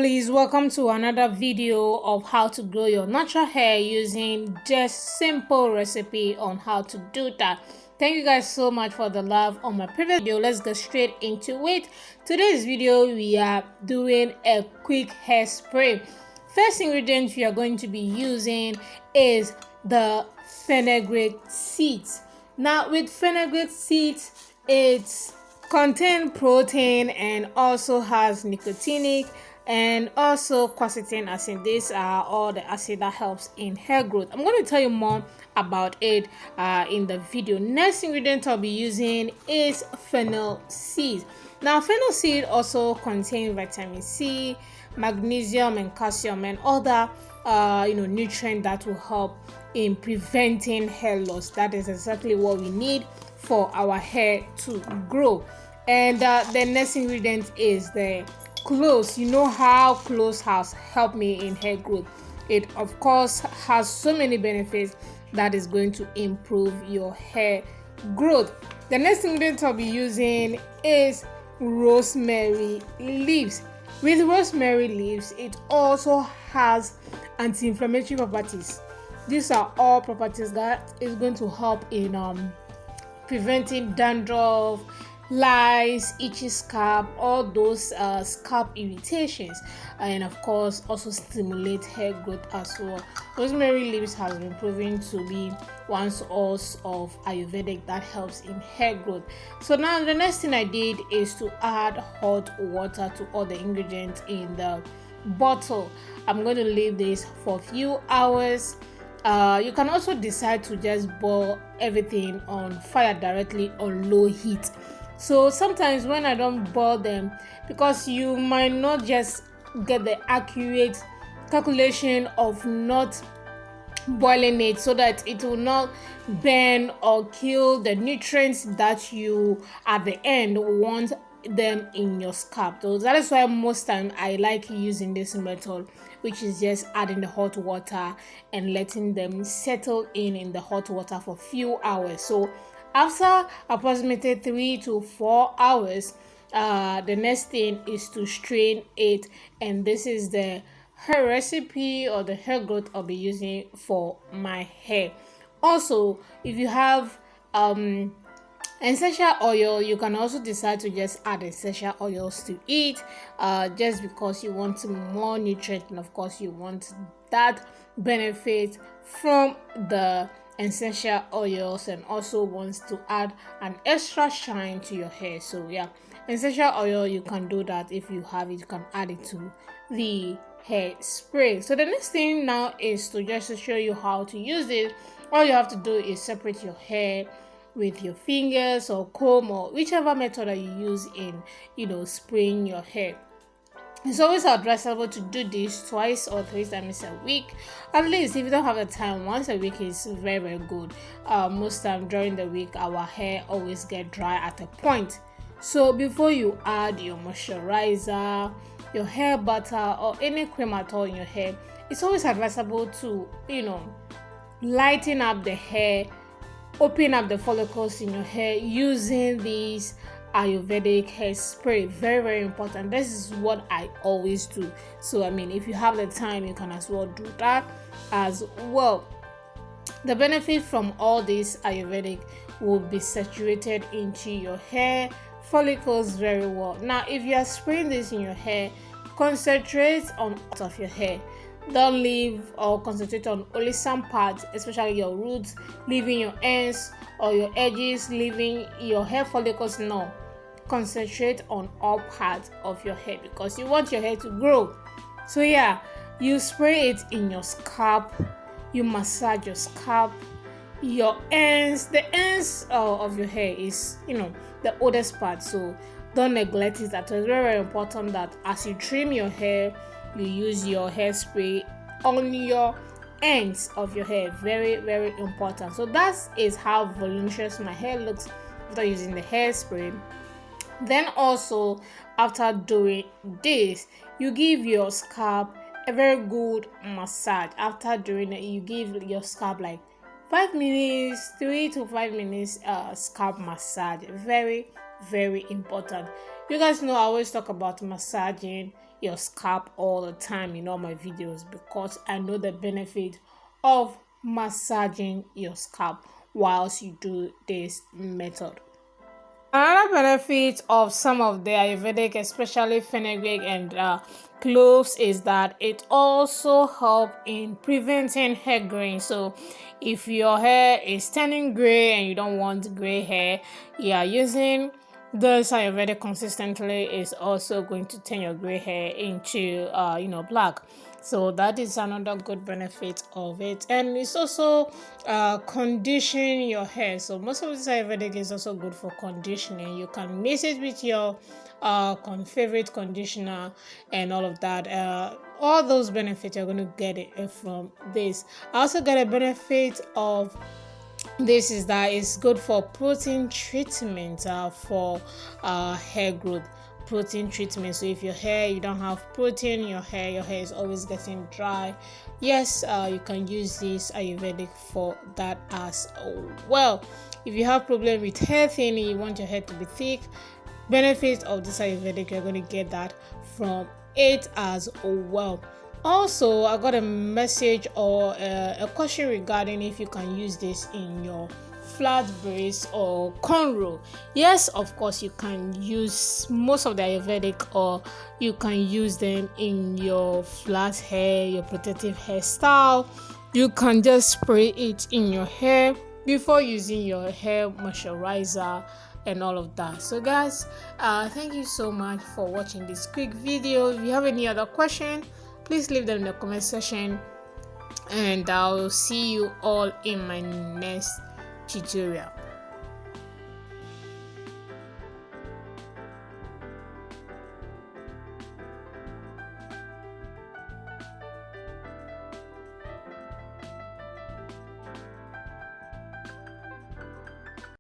Lovelies, welcome to another video of how to grow your natural hair using just simple recipe on how to do that. Thank you guys so much for the love on my previous video. Let's get straight into it. Today's video we are doing a quick hairspray. First ingredient we are going to be using is the fenugreek seeds. Now with fenugreek seeds, it's contain protein and also has nicotinic and also quercetin acid. These are all the acid that helps in hair growth. I'm going to tell you more about it in the video. Next ingredient I'll be using is fennel seed. Now fennel seed also contain vitamin C, magnesium and calcium and other nutrients that will help in preventing hair loss. That is exactly what we need for our hair to grow. And the next ingredient is the cloves. You know how cloves has helped me in hair growth. It of course has so many benefits that is going to improve your hair growth. The next ingredient I'll be using is rosemary leaves. With rosemary leaves, it also has anti-inflammatory properties. These are all properties that is going to help in preventing dandruff, lice, itchy scalp, all those scalp irritations, and of course also stimulate hair growth as well. Rosemary leaves has been proven to be one source of Ayurvedic that helps in hair growth. So now the next thing I did is to add hot water to all the ingredients in the bottle. I'm going to leave this for a few hours. You can also decide to just boil everything on fire directly on low heat. So sometimes when I don't boil them, because you might not just get the accurate calculation of not boiling it so that it will not burn or kill the nutrients that you at the end want them in your scalp. So that is why most time I like using this method, which is just adding the hot water and letting them settle in the hot water for a few hours. So after approximately 3 to 4 hours, the next thing is to strain it, and this is the hair recipe or the hair growth I'll be using for my hair. Also, if you have essential oil, you can also decide to just add essential oils to it, just because you want more nutrient and of course you want that benefit from the essential oils, and also wants to add an extra shine to your hair. So yeah, essential oil, you can do that. If you have it, you can add it to the hair spray. So the next thing now is to show you how to use it. All you have to do is separate your hair with your fingers or comb or whichever method that you use in spraying your hair. It's always advisable to do this twice or 3 times a week. At least if you don't have the time, once a week is very, very good. Most time during the week, our hair always get dry at a point. So before you add your moisturizer, your hair butter, or any cream at all in your hair, it's always advisable to, lighten up the hair, open up the follicles in your hair using these Ayurvedic hair spray. Very, very important. This is what I always do. So if you have the time, you can as well do that as well. The benefit from all this Ayurvedic will be saturated into your hair follicles very well. Now if you are spraying this in your hair, concentrate on part of your hair. Don't leave or concentrate on only some parts, especially your roots, leaving your ends or your edges, leaving your hair follicles. No, concentrate on all parts of your hair because you want your hair to grow. So yeah, you spray it in your scalp, you massage your scalp, your ends. The ends of your hair is the oldest part, so don't neglect it at all. It's very, very important that as you trim your hair, you use your hairspray on your ends of your hair. Very, very important. So that is how voluminous my hair looks after using the hairspray. Then also after doing this, you give your scalp a very good massage. After doing it, you give your scalp like 5 minutes, 3 to 5 minutes scalp massage. Very, very important. You guys know I always talk about massaging your scalp all the time in all my videos, because I know the benefit of massaging your scalp whilst you do this method. Another benefit of some of the Ayurvedic, especially fenugreek and cloves, is that it also helps in preventing hair growing. So if your hair is turning gray and you don't want gray hair, yeah, using this Ayurvedic consistently is also going to turn your gray hair into black. So that is another good benefit of it, and it's also condition your hair. So most of this Ayurvedic is also good for conditioning. You can mix it with your favorite conditioner and all of that. All those benefits you're going to get it from this. I also get a benefit of this is that it's good for protein treatment for hair growth. Protein treatment. So if you don't have protein, your hair is always getting dry, yes, you can use this Ayurvedic for that as well. If you have problem with hair thinning, you want your hair to be thick, benefits of this Ayurvedic, you're going to get that from it as well. Also, I got a message or a question regarding if you can use this in your flat braids or cornrow. Yes, of course, you can use most of the Ayurvedic, or you can use them in your flat hair, your protective hairstyle. You can just spray it in your hair before using your hair moisturizer and all of that. So guys, thank you so much for watching this quick video. If you have any other question, please leave them in the comment section, and I'll see you all in my next tutorial.